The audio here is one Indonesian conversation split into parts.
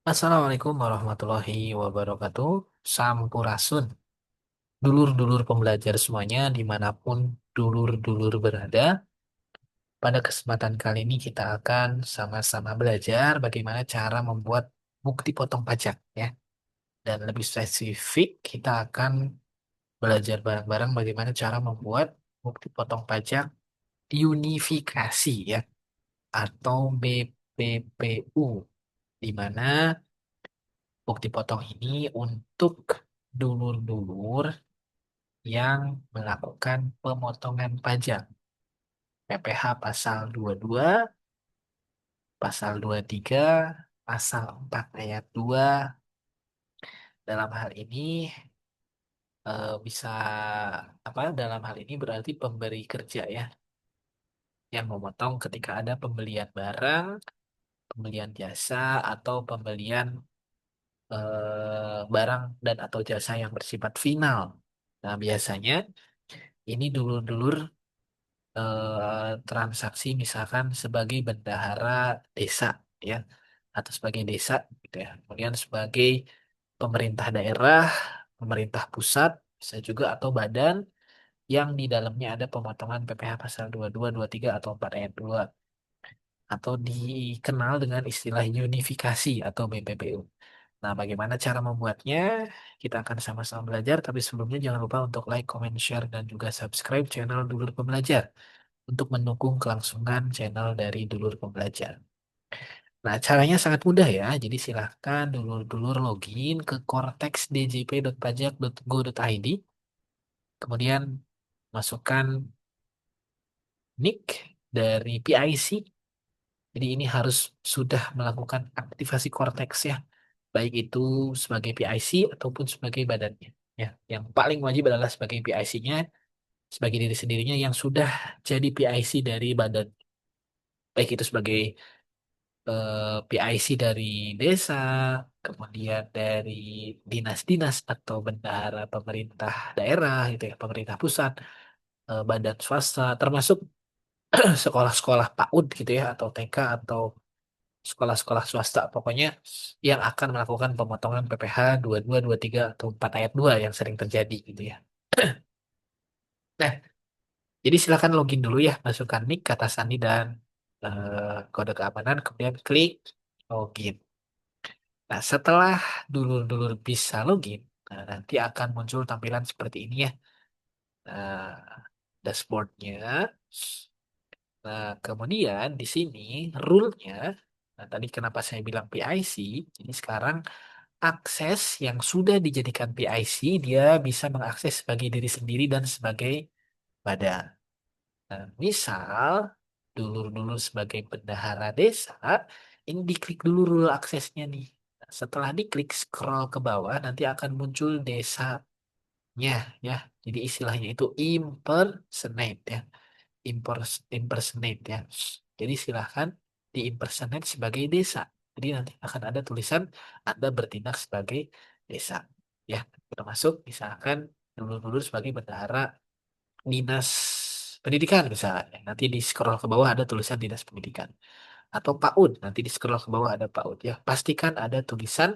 Assalamualaikum warahmatullahi wabarakatuh. Sampurasun. Dulur-dulur pembelajar semuanya, dimanapun dulur-dulur berada. Pada kesempatan kali ini kita akan sama-sama belajar bagaimana cara membuat bukti potong pajak ya. Dan lebih spesifik, kita akan belajar bareng-bareng bagaimana cara membuat bukti potong pajak unifikasi ya, atau BPPU, di mana bukti potong ini untuk dulur-dulur yang melakukan pemotongan pajak. PPh pasal 22, pasal 23, pasal 4 ayat 2. Dalam hal ini bisa apa? Dalam hal ini berarti pemberi kerja ya yang memotong ketika ada pembelian barang, pembelian jasa atau pembelian barang dan atau jasa yang bersifat final. Nah, biasanya ini dulur-dulur transaksi misalkan sebagai bendahara desa ya, atau sebagai desa gitu ya. Kemudian sebagai pemerintah daerah, pemerintah pusat bisa juga, atau badan yang di dalamnya ada pemotongan PPh pasal 22, 23 atau 4 ayat 2, atau dikenal dengan istilah unifikasi atau BPPU. Nah, bagaimana cara membuatnya? Kita akan sama-sama belajar, tapi sebelumnya jangan lupa untuk like, comment, share, dan juga subscribe channel Dulur Pembelajar untuk mendukung kelangsungan channel dari Dulur Pembelajar. Nah, caranya sangat mudah ya. Jadi silahkan dulur-dulur login ke cortexdjp.pajak.go.id. Kemudian masukkan nick dari PIC. Jadi ini harus sudah melakukan aktivasi Cortex ya. Baik itu sebagai PIC ataupun sebagai badannya. Ya, yang paling wajib adalah sebagai PIC-nya, sebagai diri sendirinya yang sudah jadi PIC dari badan. Baik itu sebagai PIC dari desa, kemudian dari dinas-dinas atau bendahara pemerintah daerah gitu ya, pemerintah pusat, badan swasta, termasuk sekolah-sekolah PAUD gitu ya, atau TK atau sekolah-sekolah swasta, pokoknya yang akan melakukan pemotongan PPh 22, 23 atau 4 ayat 2 yang sering terjadi gitu ya. Nah, jadi silakan login dulu ya, masukkan nick, kata sandi dan kode keamanan, kemudian klik login. Nah, setelah dulur-dulur bisa login, nah, nanti akan muncul tampilan seperti ini ya. Nah, dashboardnya. Nah, kemudian di sini rule-nya, nah tadi kenapa saya bilang PIC, jadi sekarang akses yang sudah dijadikan PIC, dia bisa mengakses sebagai diri sendiri dan sebagai badan. Nah, misal dulur-dulur sebagai bendahara desa, ini diklik dulu rule aksesnya nih. Nah, setelah diklik scroll ke bawah, nanti akan muncul desanya ya. Jadi istilahnya itu impersonate ya. Impersonate ya. Jadi silahkan di impersonate sebagai desa. Jadi nanti akan ada tulisan Anda bertindak sebagai desa. Ya, termasuk misalkan dulur-dulur sebagai bendahara dinas pendidikan misalnya. Nanti di scroll ke bawah ada tulisan dinas pendidikan. Atau PAUD, nanti di scroll ke bawah ada PAUD ya. Pastikan ada tulisan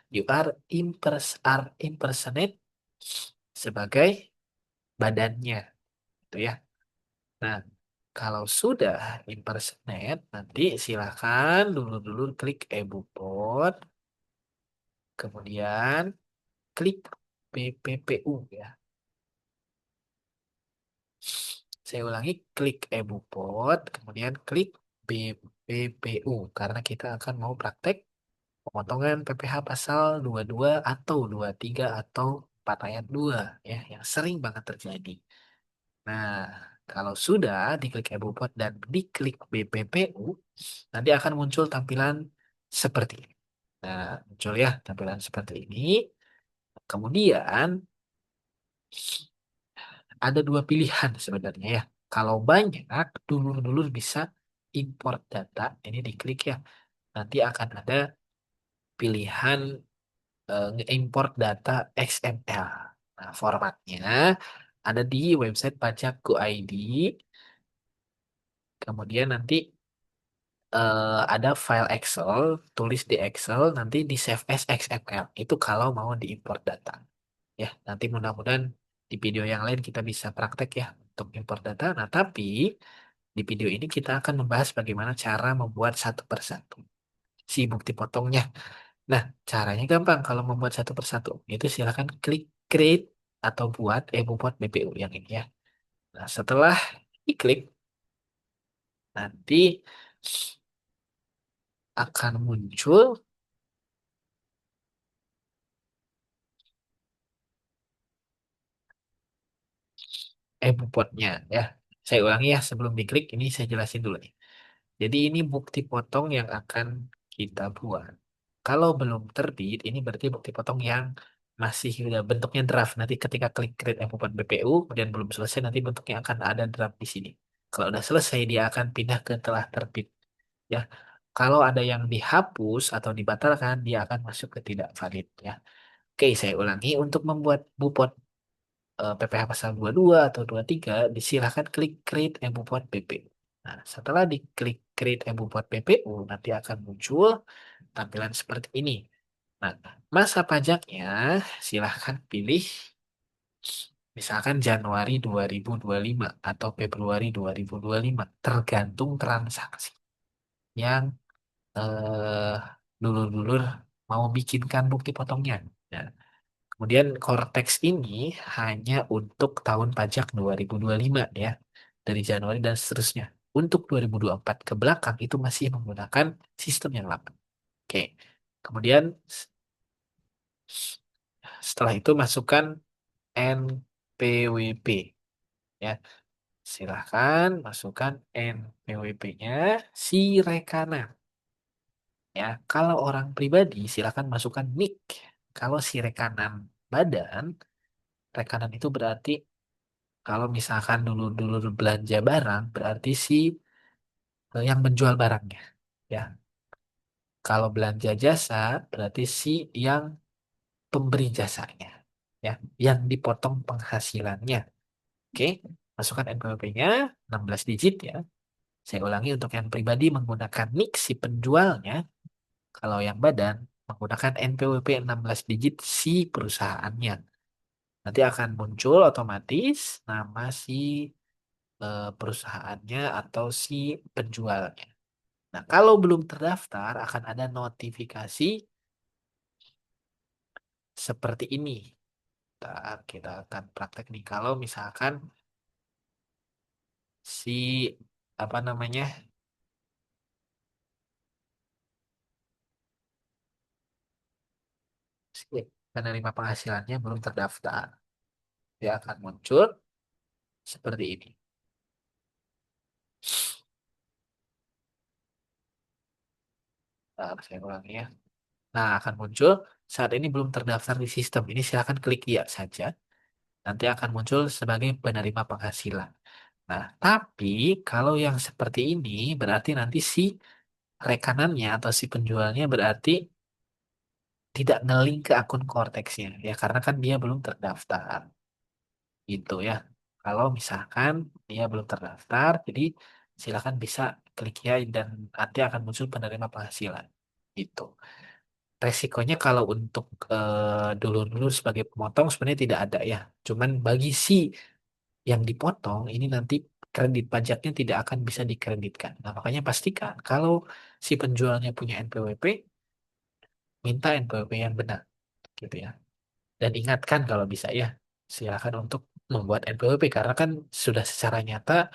you are impersonate sebagai badannya gitu ya. Nah, kalau sudah impersonate, nanti silakan dulu-dulu klik ebupot, kemudian klik BPPU ya. Saya ulangi, klik ebupot, kemudian klik BPPU karena kita akan mau praktek pemotongan PPh pasal 22 atau 23 atau 4 ayat 2 ya, yang sering banget terjadi. Nah, kalau sudah diklik ebupot dan diklik BPPU, nanti akan muncul tampilan seperti ini. Nah, muncul ya tampilan seperti ini. Kemudian ada dua pilihan sebenarnya ya. Kalau banyak, dulur-dulur bisa import data. Ini diklik ya. Nanti akan ada pilihan nge-import data XML. Nah, formatnya ada di website pajak.go.id. Kemudian nanti ada file Excel, tulis di Excel, nanti di save as XML. Itu kalau mau diimport data. Ya, nanti mudah-mudahan di video yang lain kita bisa praktek ya untuk import data. Nah, tapi di video ini kita akan membahas bagaimana cara membuat satu persatu si bukti potongnya. Nah, caranya gampang kalau membuat satu persatu. Itu silakan klik create atau buat buat BPU yang ini ya. Nah, setelah diklik, nanti akan muncul bupotnya ya. Saya ulangi ya sebelum diklik, ini saya jelasin dulu nih. Jadi ini bukti potong yang akan kita buat. Kalau belum terbit, ini berarti bukti potong yang masih udah bentuknya draft. Nanti ketika klik create M4 BPU, kemudian belum selesai, nanti bentuknya akan ada draft di sini. Kalau udah selesai, dia akan pindah ke telah terbit. Ya, kalau ada yang dihapus atau dibatalkan, dia akan masuk ke tidak valid. Ya, oke, saya ulangi. Untuk membuat bupot PPh pasal 22 atau 23, disilahkan klik create M4 BPU. Nah, setelah diklik create M4 BPU, nanti akan muncul tampilan seperti ini. Nah, masa pajaknya silahkan pilih misalkan Januari 2025 atau Februari 2025, tergantung transaksi yang eh, dulur-dulur mau bikinkan bukti potongnya. Nah, kemudian Cortex ini hanya untuk tahun pajak 2025 ya, dari Januari dan seterusnya. Untuk 2024 ke belakang itu masih menggunakan sistem yang lama. Oke. Kemudian setelah itu masukkan NPWP ya. Silahkan masukkan NPWP-nya si rekanan ya. Kalau orang pribadi silahkan masukkan NIK. Kalau si rekanan badan, rekanan itu berarti kalau misalkan dulu-dulu belanja barang berarti si yang menjual barangnya ya. Kalau belanja jasa berarti si yang pemberi jasanya ya, yang dipotong penghasilannya. Oke, masukkan NPWP-nya 16 digit ya. Saya ulangi untuk yang pribadi menggunakan NIK si penjualnya, kalau yang badan menggunakan NPWP 16 digit si perusahaannya. Nanti akan muncul otomatis nama si perusahaannya atau si penjualnya. Nah, kalau belum terdaftar akan ada notifikasi seperti ini. Kita akan praktek nih. Kalau misalkan si apa namanya si penerima penghasilannya belum terdaftar, dia akan muncul seperti ini. Nah, saya ulangi ya. Nah, akan muncul saat ini belum terdaftar di sistem. Ini silakan klik ya saja. Nanti akan muncul sebagai penerima penghasilan. Nah, tapi kalau yang seperti ini berarti nanti si rekanannya atau si penjualnya berarti tidak ngelink ke akun Cortex-nya ya karena kan dia belum terdaftar gitu ya. Kalau misalkan dia belum terdaftar, jadi silakan bisa klik ya dan nanti akan muncul penerima penghasilan gitu. Resikonya kalau untuk dulu-dulu sebagai pemotong sebenarnya tidak ada ya. Cuman bagi si yang dipotong ini nanti kredit pajaknya tidak akan bisa dikreditkan. Nah, makanya pastikan kalau si penjualnya punya NPWP, minta NPWP yang benar gitu ya. Dan ingatkan kalau bisa ya, silakan untuk membuat NPWP karena kan sudah secara nyata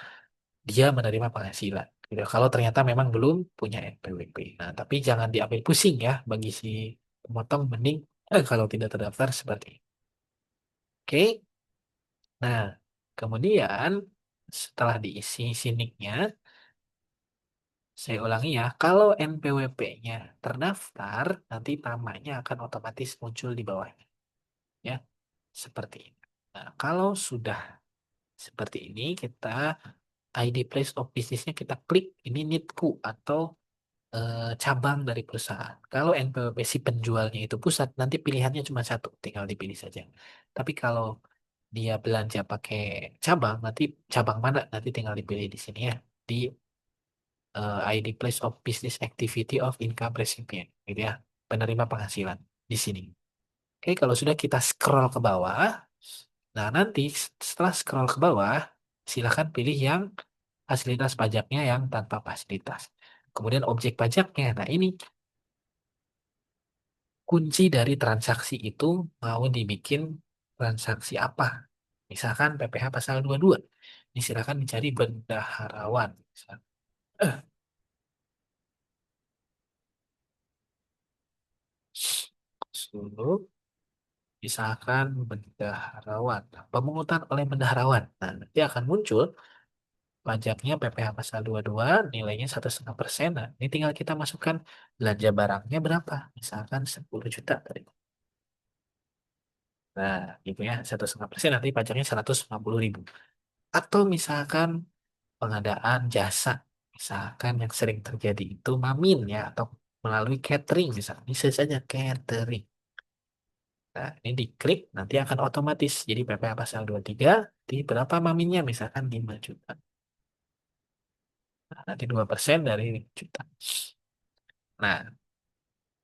dia menerima penghasilan. Gitu. Kalau ternyata memang belum punya NPWP. Nah, tapi jangan diambil pusing ya bagi si pemotong mending kalau tidak terdaftar seperti ini. Oke. Nah, kemudian setelah diisi siniknya, saya ulangi ya, kalau NPWP-nya terdaftar, nanti namanya akan otomatis muncul di bawahnya. Ya, seperti ini. Nah, kalau sudah seperti ini, kita ID place of business-nya kita klik, ini NITKU atau cabang dari perusahaan. Kalau NPWP si penjualnya itu pusat, nanti pilihannya cuma satu, tinggal dipilih saja. Tapi kalau dia belanja pakai cabang, nanti cabang mana nanti tinggal dipilih di sini ya, di ID place of business activity of income recipient, gitu ya, penerima penghasilan di sini. Oke, kalau sudah kita scroll ke bawah, nah nanti setelah scroll ke bawah, silakan pilih yang fasilitas pajaknya yang tanpa fasilitas. Kemudian objek pajaknya, nah ini kunci dari transaksi itu mau dibikin transaksi apa. Misalkan PPh pasal 22. Ini silakan dicari bendaharawan. Eh, Dulu, misalkan bendaharawan. Pemungutan oleh bendaharawan. Nah, nanti akan muncul pajaknya PPh pasal 22, nilainya 1,5%. Nah, ini tinggal kita masukkan belanja barangnya berapa. Misalkan 10 juta tadi. Nah, gitu ya, 1,5% nanti pajaknya 150.000. Atau misalkan pengadaan jasa, misalkan yang sering terjadi itu mamin ya, atau melalui catering misalnya, bisa saja catering. Nah, ini diklik nanti akan otomatis jadi PPh pasal 23 di berapa maminnya, misalkan 5 juta. Nah, nanti 2% dari 5 juta. Nah,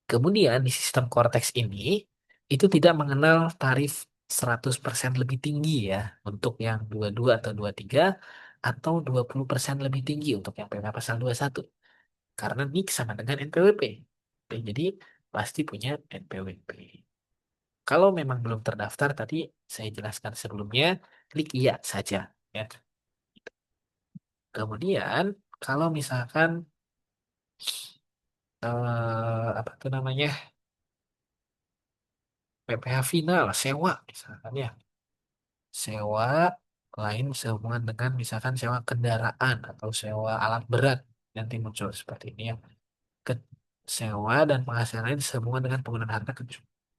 kemudian di sistem Cortex ini itu tidak mengenal tarif 100% lebih tinggi ya untuk yang 22 atau 23, atau 20% lebih tinggi untuk yang PPh pasal 21. Karena NIK sama dengan NPWP. Oke, jadi pasti punya NPWP. Kalau memang belum terdaftar, tadi saya jelaskan sebelumnya, klik iya saja. Ya. Kemudian, kalau misalkan apa tuh namanya, PPh final, sewa misalkan ya, sewa lain sehubungan dengan misalkan sewa kendaraan atau sewa alat berat, nanti muncul seperti ini ya. Ke- Sewa dan penghasilan lain sehubungan dengan penggunaan harta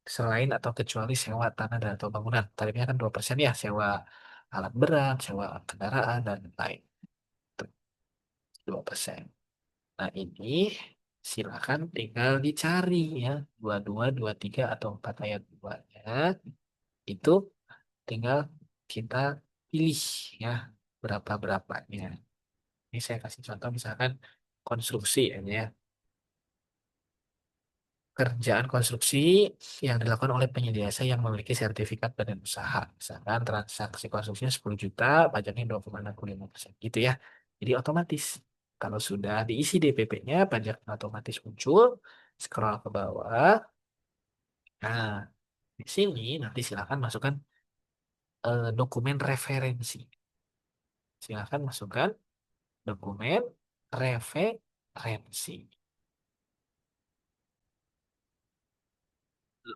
selain atau kecuali sewa tanah dan atau bangunan. Tarifnya kan 2% ya, sewa alat berat, sewa kendaraan, dan lain. Itu 2%. Nah ini silakan tinggal dicari ya, 22, 23, atau 4 ayat 2-nya. Itu tinggal kita pilih ya, berapa-berapanya. Ini saya kasih contoh misalkan konstruksi aja ya. Kerjaan konstruksi yang dilakukan oleh penyedia jasa yang memiliki sertifikat badan usaha. Misalkan transaksi konstruksinya 10 juta, pajaknya 2,65% gitu ya. Jadi otomatis kalau sudah diisi DPP-nya, pajak otomatis muncul, scroll ke bawah. Nah, di sini nanti silakan masukkan dokumen referensi. Silakan masukkan dokumen referensi.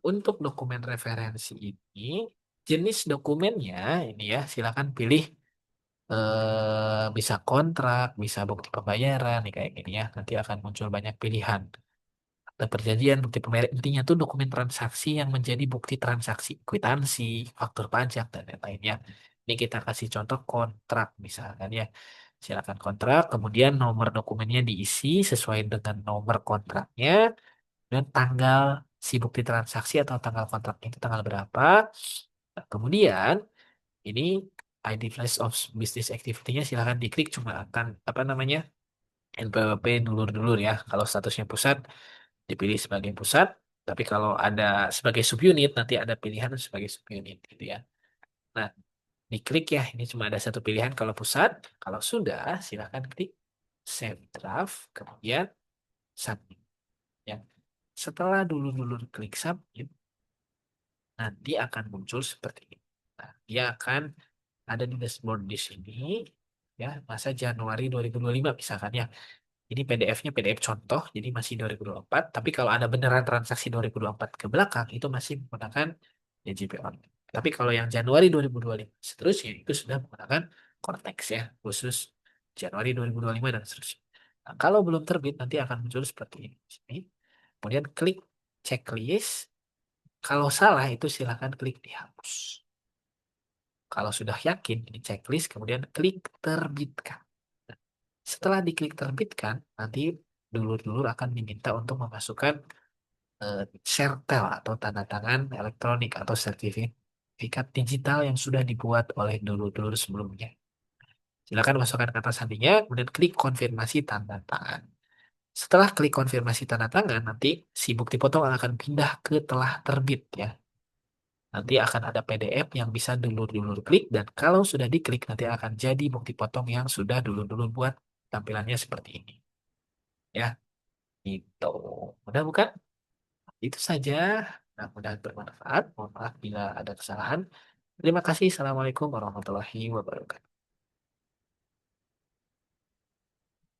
Untuk dokumen referensi ini, jenis dokumennya ini ya, silakan pilih bisa kontrak, bisa bukti pembayaran, nih kayak gini ya. Nanti akan muncul banyak pilihan. Ada perjanjian, bukti pembayaran. Intinya tuh dokumen transaksi yang menjadi bukti transaksi, kwitansi, faktur pajak, dan lain-lainnya. Ini kita kasih contoh kontrak misalkan ya. Silakan kontrak, kemudian nomor dokumennya diisi sesuai dengan nomor kontraknya, dan tanggal si bukti transaksi atau tanggal kontraknya itu tanggal berapa. Nah, kemudian ini ID Flash of Business Activity-nya silahkan diklik, cuma akan apa namanya, NPWP dulur-dulur ya. Kalau statusnya pusat dipilih sebagai pusat, tapi kalau ada sebagai subunit nanti ada pilihan sebagai subunit gitu ya. Nah, diklik ya, ini cuma ada satu pilihan kalau pusat. Kalau sudah silahkan klik Save Draft, kemudian Submit ya. Setelah dulur-dulur klik Submit, nanti akan muncul seperti ini. Nah, dia akan ada di dashboard di sini ya, masa Januari 2025 misalkan ya. Ini PDF-nya PDF contoh, jadi masih 2024. Tapi kalau ada beneran transaksi 2024 ke belakang, itu masih menggunakan DJP online. Tapi kalau yang Januari 2025 seterusnya, itu sudah menggunakan Cortex ya, khusus Januari 2025 dan seterusnya. Nah, kalau belum terbit, nanti akan muncul seperti ini. Kemudian klik checklist. Kalau salah, itu silakan klik dihapus. Kalau sudah yakin, ini checklist, kemudian klik terbitkan. Setelah diklik terbitkan, nanti dulur-dulur akan diminta untuk memasukkan sertel atau tanda tangan elektronik atau sertifikat digital yang sudah dibuat oleh dulur-dulur sebelumnya. Silakan masukkan kata sandinya, kemudian klik konfirmasi tanda tangan. Setelah klik konfirmasi tanda tangan, nanti si bukti potong akan pindah ke telah terbit ya. Nanti akan ada PDF yang bisa dulur-dulur klik dan kalau sudah diklik nanti akan jadi bukti potong yang sudah dulur-dulur buat tampilannya seperti ini. Ya, itu. Mudah bukan? Itu saja. Nah, mudah bermanfaat. Mohon maaf bila ada kesalahan. Terima kasih. Assalamualaikum warahmatullahi wabarakatuh.